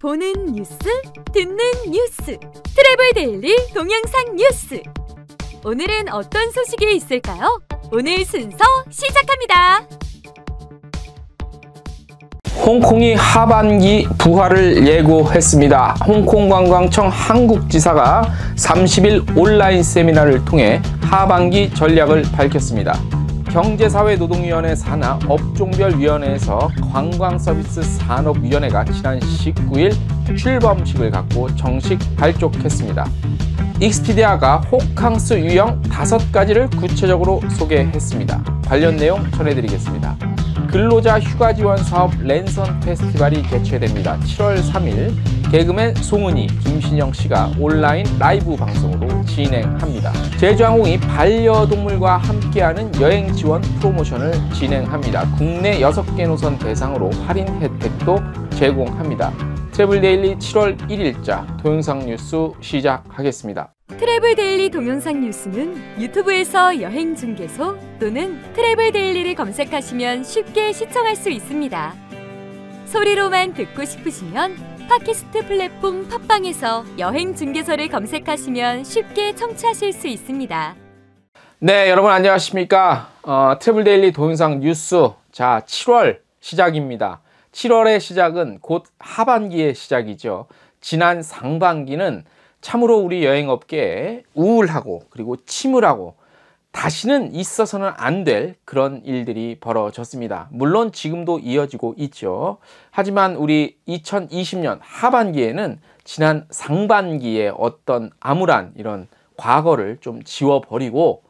보는 뉴스, 듣는 뉴스, 트래블 데일리 동영상 뉴스. 오늘은 어떤 소식이 있을까요? 오늘 순서 시작합니다. 홍콩이 하반기 부활을 예고했습니다. 홍콩관광청 한국지사가 30일 온라인 세미나를 통해 하반기 전략을 밝혔습니다. 경제사회노동위원회 산하 업종별위원회에서 관광서비스 산업위원회가 지난 19일 출범식을 갖고 정식 발족했습니다. 익스피디아가 호캉스 유형 5가지를 구체적으로 소개했습니다. 관련 내용 전해드리겠습니다. 근로자 휴가 지원 사업 랜선 페스티벌이 개최됩니다. 7월 3일 개그맨 송은이, 김신영 씨가 온라인 라이브 방송으로 진행합니다. 제주항공이 반려동물과 함께하는 여행 지원 프로모션을 진행합니다. 국내 6개 노선 대상으로 할인 혜택도 제공합니다. 트래블 데일리 7월 1일자 동영상 뉴스 시작하겠습니다. 트래블 데일리 동영상 뉴스는 유튜브에서 여행 중개소 또는 트래블 데일리를 검색하시면 쉽게 시청할 수 있습니다. 소리로만 듣고 싶으시면 팟캐스트 플랫폼 팟빵에서 여행 중개소를 검색하시면 쉽게 청취하실 수 있습니다. 네, 여러분 안녕하십니까? 트래블 데일리 동영상 뉴스. 자, 7월 시작입니다. 7월의 시작은 곧 하반기의 시작이죠. 지난 상반기는 참으로 우리 여행업계에 우울하고 그리고 침울하고 다시는 있어서는 안 될 그런 일들이 벌어졌습니다. 물론 지금도 이어지고 있죠. 하지만 우리 2020년 하반기에는 지난 상반기의 어떤 암울한 이런 과거를 좀 지워버리고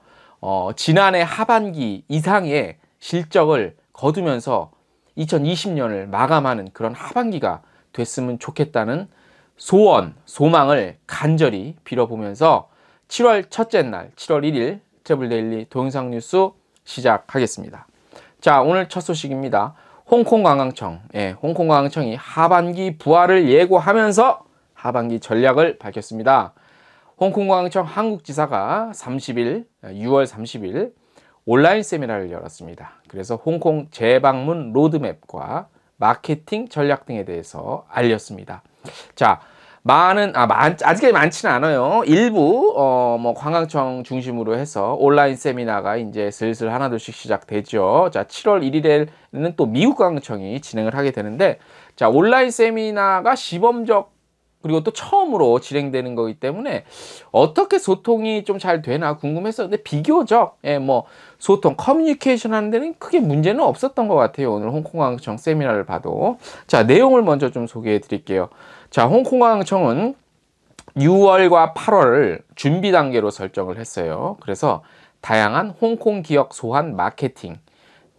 지난해 하반기 이상의 실적을 거두면서 2020년을 마감하는 그런 하반기가 됐으면 좋겠다는 소원, 소망을 간절히 빌어보면서 7월 첫째 날, 7월 1일 트래블 데일리 동영상 뉴스 시작하겠습니다. 자, 오늘 첫 소식입니다. 홍콩관광청, 홍콩관광청이 하반기 부활을 예고하면서 하반기 전략을 밝혔습니다. 홍콩관광청 한국지사가 6월 30일 온라인 세미나를 열었습니다. 그래서 홍콩 재방문 로드맵과 마케팅 전략 등에 대해서 알렸습니다. 자, 아직까지 많지는 않아요. 일부 관광청 중심으로 해서 온라인 세미나가 이제 슬슬 하나둘씩 시작되죠. 자, 7월 1일에는 또 미국 관광청이 진행을 하게 되는데, 자, 온라인 세미나가 시범적 그리고 또 처음으로 진행되는 거기 때문에 어떻게 소통이 좀 잘 되나 궁금했어요. 근데 비교적 소통, 커뮤니케이션 하는 데는 크게 문제는 없었던 것 같아요. 오늘 홍콩관광청 세미나를 봐도. 자, 내용을 먼저 좀 소개해 드릴게요. 자, 홍콩관광청은 6월과 8월을 준비 단계로 설정을 했어요. 그래서 다양한 홍콩 기업 소환 마케팅,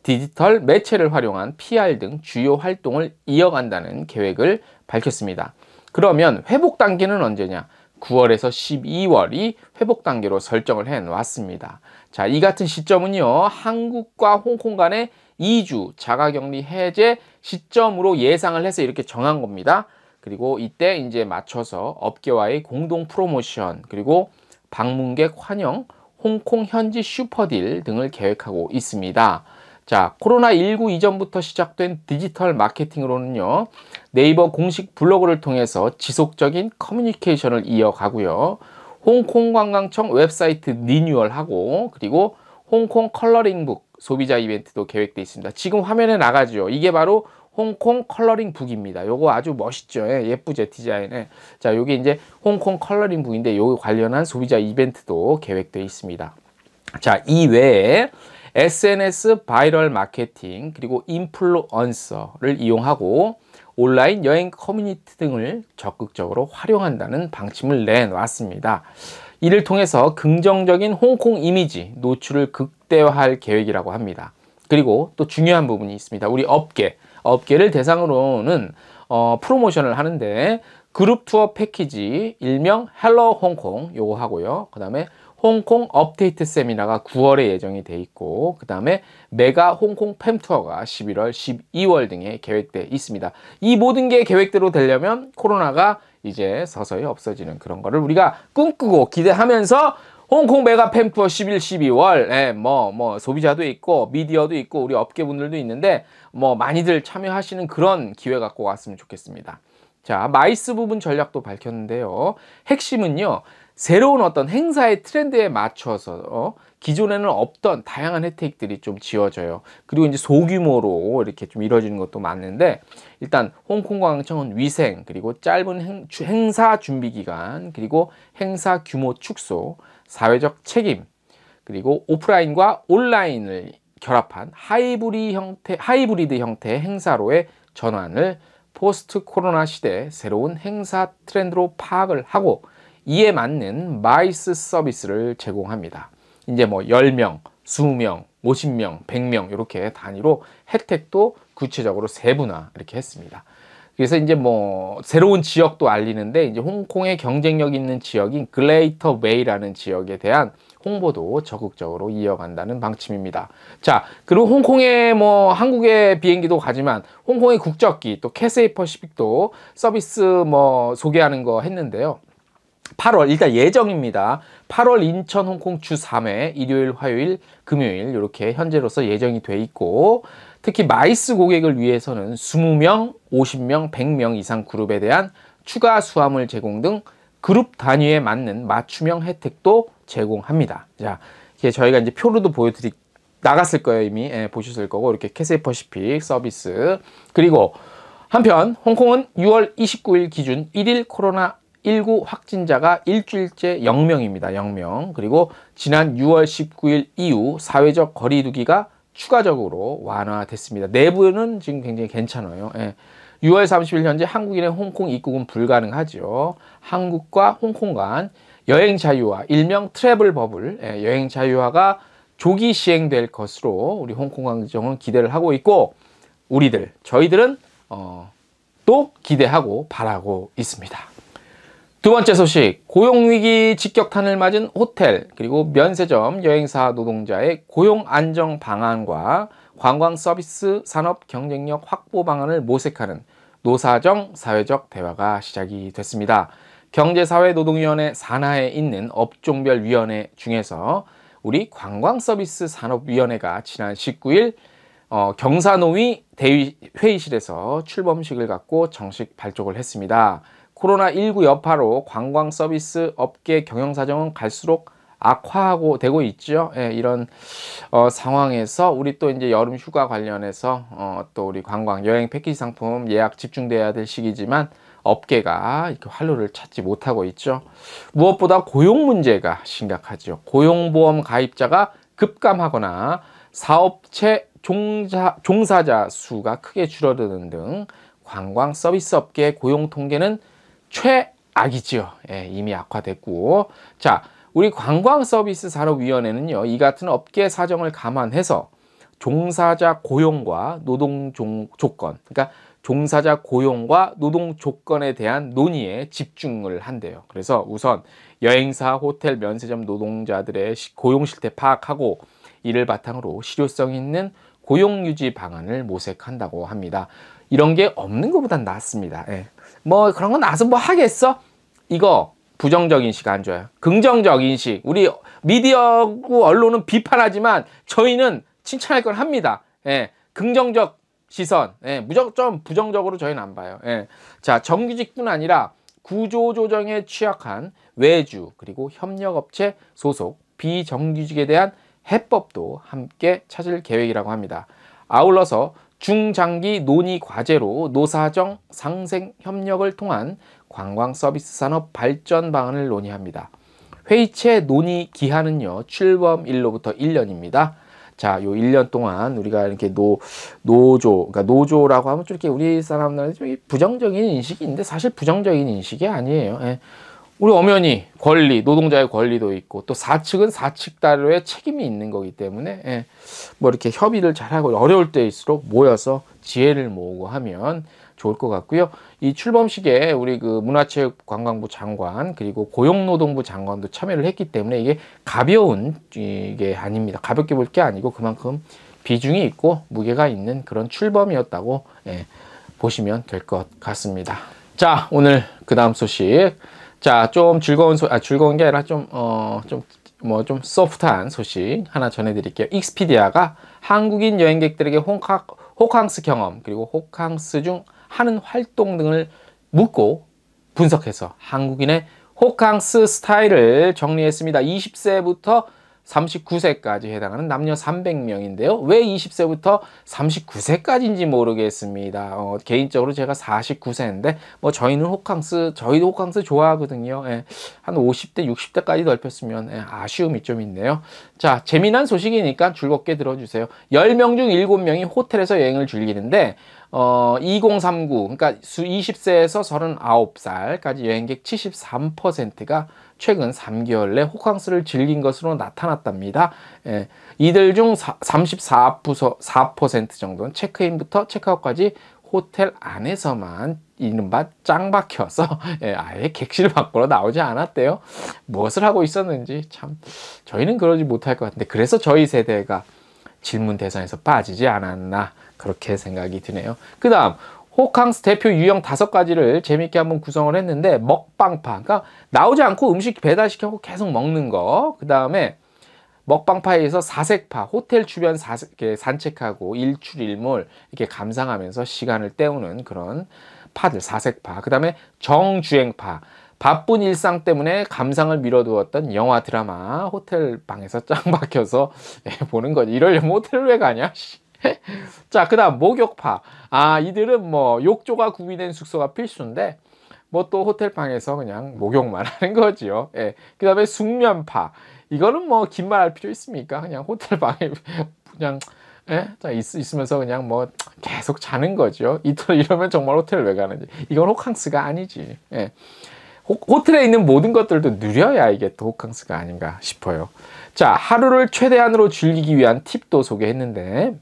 디지털 매체를 활용한 PR 등 주요 활동을 이어간다는 계획을 밝혔습니다. 그러면 회복 단계는 언제냐? 9월에서 12월이 회복 단계로 설정을 해 놨습니다. 자, 이 같은 시점은요, 한국과 홍콩 간의 2주 자가격리 해제 시점으로 예상을 해서 이렇게 정한 겁니다. 그리고 이때 이제 맞춰서 업계와의 공동 프로모션, 그리고 방문객 환영, 홍콩 현지 슈퍼딜 등을 계획하고 있습니다. 자, 코로나19 이전부터 시작된 디지털 마케팅으로는요, 네이버 공식 블로그를 통해서 지속적인 커뮤니케이션을 이어가고요, 홍콩 관광청 웹사이트 리뉴얼하고, 그리고 홍콩 컬러링북 소비자 이벤트도 계획되어 있습니다. 지금 화면에 나가죠. 이게 바로 홍콩 컬러링북입니다. 요거 아주 멋있죠. 예쁘죠, 디자인에. 자, 요게 이제 홍콩 컬러링북인데 요 관련한 소비자 이벤트도 계획되어 있습니다. 자, 이 외에 SNS 바이럴 마케팅, 그리고 인플루언서를 이용하고 온라인 여행 커뮤니티 등을 적극적으로 활용한다는 방침을 내놨습니다. 이를 통해서 긍정적인 홍콩 이미지 노출을 극대화할 계획이라고 합니다. 그리고 또 중요한 부분이 있습니다. 우리 업계를 대상으로는 프로모션을 하는데 그룹 투어 패키지 일명 헬로 홍콩 요거 하고요. 그 다음에 홍콩 업데이트 세미나가 9월에 예정이 돼 있고, 그 다음에 메가 홍콩 팸 투어가 11월, 12월 등에 계획돼 있습니다. 이 모든 게 계획대로 되려면 코로나가 이제 서서히 없어지는 그런 거를 우리가 꿈꾸고 기대하면서 홍콩 메가 팸 투어 11, 12월 소비자도 있고 미디어도 있고 우리 업계분들도 있는데 많이들 참여하시는 그런 기회 갖고 왔으면 좋겠습니다. 자, 마이스 부분 전략도 밝혔는데요. 핵심은요, 새로운 어떤 행사의 트렌드에 맞춰서 기존에는 없던 다양한 혜택들이 좀 지어져요. 그리고 이제 소규모로 이렇게 좀 이루어지는 것도 맞는데, 일단 홍콩관광청은 위생, 그리고 짧은 행사 준비 기간, 그리고 행사 규모 축소, 사회적 책임, 그리고 오프라인과 온라인을 결합한 하이브리드 형태의 행사로의 전환을 포스트 코로나 시대 새로운 행사 트렌드로 파악을 하고 이에 맞는 마이스 서비스를 제공합니다. 이제 뭐 10명, 20명, 50명, 100명 이렇게 단위로 혜택도 구체적으로 세분화 이렇게 했습니다. 그래서 이제 뭐 새로운 지역도 알리는데, 이제 홍콩의 경쟁력 있는 지역인 글레이터 웨이라는 지역에 대한 홍보도 적극적으로 이어간다는 방침입니다. 자, 그리고 홍콩에 뭐 한국의 비행기도 가지만 홍콩의 국적기 또 캐세이 퍼시픽도 서비스 뭐 소개하는 거 했는데요. 8월 일단 예정입니다. 8월 인천 홍콩 주 3회 일요일 화요일 금요일 이렇게 현재로서 예정이 돼 있고, 특히 마이스 고객을 위해서는 20명, 50명, 100명 이상 그룹에 대한 추가 수화물 제공 등 그룹 단위에 맞는 맞춤형 혜택도 제공합니다. 자, 이게 저희가 이제 표로도 나갔을 거예요. 이미 보셨을 거고, 이렇게 캐세이 퍼시픽 서비스. 그리고 한편 홍콩은 6월 29일 기준 1일 코로나19 확진자가 일주일째 0명입니다. 0명. 그리고 지난 6월 19일 이후 사회적 거리두기가 추가적으로 완화됐습니다. 내부는 지금 굉장히 괜찮아요. 6월 30일 현재 한국인의 홍콩 입국은 불가능하죠. 한국과 홍콩 간 여행 자유화, 일명 트래블 버블, 여행 자유화가 조기 시행될 것으로 우리 홍콩관광청은 기대를 하고 있고, 저희들은 또 기대하고 바라고 있습니다. 두 번째 소식, 고용위기 직격탄을 맞은 호텔, 그리고 면세점, 여행사 노동자의 고용 안정 방안과 관광 서비스 산업 경쟁력 확보 방안을 모색하는 노사정 사회적 대화가 시작이 됐습니다. 경제사회노동위원회 산하에 있는 업종별 위원회 중에서 우리 관광서비스산업위원회가 지난 19일 경사노위 대회의실에서 출범식을 갖고 정식 발족을 했습니다. 코로나19 여파로 관광 서비스 업계 경영 사정은 갈수록 악화하고 되고 있죠. 이런 상황에서 우리 또 이제 여름 휴가 관련해서 또 우리 관광 여행 패키지 상품 예약 집중돼야 될 시기지만 업계가 이렇게 활로를 찾지 못하고 있죠. 무엇보다 고용 문제가 심각하죠. 고용보험 가입자가 급감하거나 사업체 종사자 수가 크게 줄어드는 등 관광 서비스 업계의 고용 통계는 최악이죠. 이미 악화됐고, 자, 우리 관광서비스산업위원회는요, 이 같은 업계 사정을 감안해서 종사자 고용과 노동 조건, 그러니까 종사자 고용과 노동 조건에 대한 논의에 집중을 한대요. 그래서 우선 여행사, 호텔, 면세점 노동자들의 고용 실태 파악하고 이를 바탕으로 실효성 있는 고용 유지 방안을 모색한다고 합니다. 이런 게 없는 것보단 낫습니다. 뭐 그런 건 나서 뭐 하겠어? 이거 부정적 인식 안 좋아요. 긍정적 인식. 우리 미디어고 언론은 비판하지만 저희는 칭찬할 걸 합니다. 긍정적 시선. 무조건 부정적으로 저희는 안 봐요. 자, 정규직뿐 아니라 구조조정에 취약한 외주 그리고 협력업체 소속 비정규직에 대한 해법도 함께 찾을 계획이라고 합니다. 아울러서 중장기 논의 과제로 노사정 상생 협력을 통한 관광 서비스 산업 발전 방안을 논의합니다. 회의체 논의 기한은요, 출범일로부터 1년입니다. 자, 요 1년 동안 우리가 이렇게 그러니까 노조라고 하면 좀 이렇게 우리 사람들은 좀 부정적인 인식이 있는데 사실 부정적인 인식이 아니에요. 우리 엄연히 권리, 노동자의 권리도 있고 또 사측은 사측대로의 책임이 있는 거기 때문에 뭐 이렇게 협의를 잘하고 어려울 때일수록 모여서 지혜를 모으고 하면 좋을 것 같고요. 이 출범식에 우리 그 문화체육관광부 장관 그리고 고용노동부 장관도 참여를 했기 때문에 이게 가벼운 이게 아닙니다. 가볍게 볼 게 아니고 그만큼 비중이 있고 무게가 있는 그런 출범이었다고 보시면 될 것 같습니다. 자, 오늘 그 다음 소식. 자, 좀 즐거운 게 아니라 좀 소프트한 소식 하나 전해드릴게요. 익스피디아가 한국인 여행객들에게 호캉스 경험 그리고 호캉스 중 하는 활동 등을 묻고 분석해서 한국인의 호캉스 스타일을 정리했습니다. 20세부터 39세까지 해당하는 남녀 300명인데요. 왜 20세부터 39세까지인지 모르겠습니다. 개인적으로 제가 49세인데 뭐 저희도 호캉스 좋아하거든요. 예, 한 50대, 60대까지 넓혔으면 아쉬움이 좀 있네요. 자, 재미난 소식이니까 즐겁게 들어주세요. 10명 중 7명이 호텔에서 여행을 즐기는데 2039, 그러니까 20세에서 39살까지 여행객 73%가 최근 3개월 내 호캉스를 즐긴 것으로 나타났답니다. 예, 이들 중 34% 정도는 체크인부터 체크아웃까지 호텔 안에서만 이른바 짱 박혀서 아예 객실 밖으로 나오지 않았대요. 무엇을 하고 있었는지 참 저희는 그러지 못할 것 같은데, 그래서 저희 세대가 질문 대상에서 빠지지 않았나 그렇게 생각이 드네요. 그 다음 호캉스 대표 유형 5가지를 재밌게 한번 구성을 했는데, 먹방파, 그러니까 나오지 않고 음식 배달시켜서 계속 먹는 거. 그 다음에 먹방파에서 사색파, 호텔 주변 산책하고 일출일몰 이렇게 감상하면서 시간을 때우는 그런 파들, 사색파. 그 다음에 정주행파, 바쁜 일상 때문에 감상을 미뤄두었던 영화 드라마 호텔 방에서 짱 박혀서 보는 거지. 이러려면 호텔을 왜 가냐? 자, 그 다음 목욕파. 이들은 뭐 욕조가 구비된 숙소가 필수인데 뭐 또 호텔방에서 그냥 목욕만 하는 거지요. 예. 그 다음에 숙면파. 이거는 뭐 긴 말 할 필요 있습니까? 그냥 호텔방에 그냥 있으면서 그냥 뭐 계속 자는 거죠. 이러면 정말 호텔을 왜 가는지. 이건 호캉스가 아니지. 예. 호텔에 있는 모든 것들도 누려야 이게 또 호캉스가 아닌가 싶어요. 자, 하루를 최대한으로 즐기기 위한 팁도 소개했는데,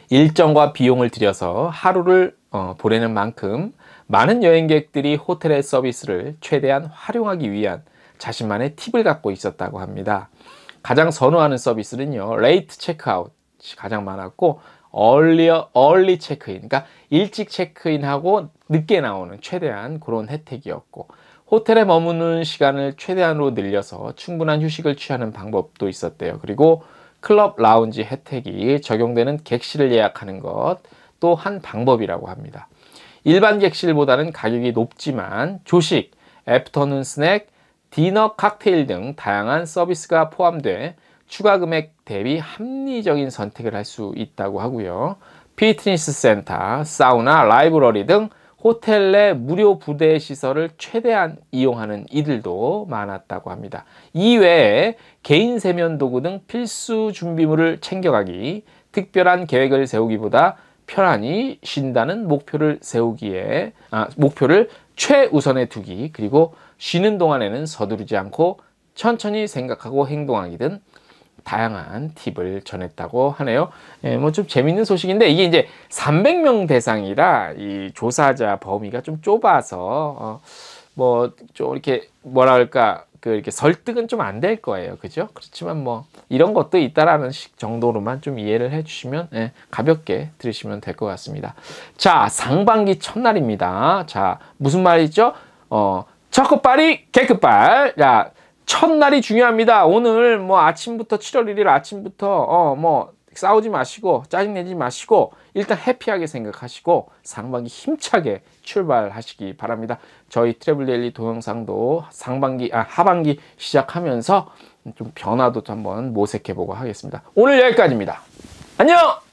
일정과 비용을 들여서 하루를 보내는 만큼 많은 여행객들이 호텔의 서비스를 최대한 활용하기 위한 자신만의 팁을 갖고 있었다고 합니다. 가장 선호하는 서비스는요, 레이트 체크아웃이 가장 많았고, 얼리 체크인, 그러니까 일찍 체크인하고 늦게 나오는 최대한 그런 혜택이었고, 호텔에 머무는 시간을 최대한으로 늘려서 충분한 휴식을 취하는 방법도 있었대요. 그리고 클럽 라운지 혜택이 적용되는 객실을 예약하는 것 또 한 방법이라고 합니다. 일반 객실보다는 가격이 높지만 조식, 애프터눈 스낵, 디너, 칵테일 등 다양한 서비스가 포함돼 추가 금액 대비 합리적인 선택을 할 수 있다고 하고요. 피트니스 센터, 사우나, 라이브러리 등 호텔 내 무료 부대 시설을 최대한 이용하는 이들도 많았다고 합니다. 이외에 개인 세면 도구 등 필수 준비물을 챙겨가기, 특별한 계획을 세우기보다 편안히 쉰다는 목표를 최우선에 두기, 그리고 쉬는 동안에는 서두르지 않고 천천히 생각하고 행동하기 등 다양한 팁을 전했다고 하네요. 뭐 좀 재밌는 소식인데, 이게 이제 300명 대상이라 이 조사자 범위가 좀 좁아서 뭐 좀 이렇게 뭐라 할까, 이렇게 설득은 좀 안 될 거예요. 그죠? 그렇지만 뭐 이런 것도 있다라는 정도로만 좀 이해를 해 주시면 가볍게 들으시면 될 것 같습니다. 자, 상반기 첫날입니다. 자, 무슨 말이죠? 첫끝발이 개끝발. 야, 첫날이 중요합니다. 오늘 뭐 아침부터 7월 1일 아침부터 뭐 싸우지 마시고 짜증내지 마시고 일단 해피하게 생각하시고 상반기 힘차게 출발하시기 바랍니다. 저희 트래블 데일리 동영상도 하반기 시작하면서 좀 변화도 한번 모색해 보고 하겠습니다. 오늘 여기까지입니다. 안녕!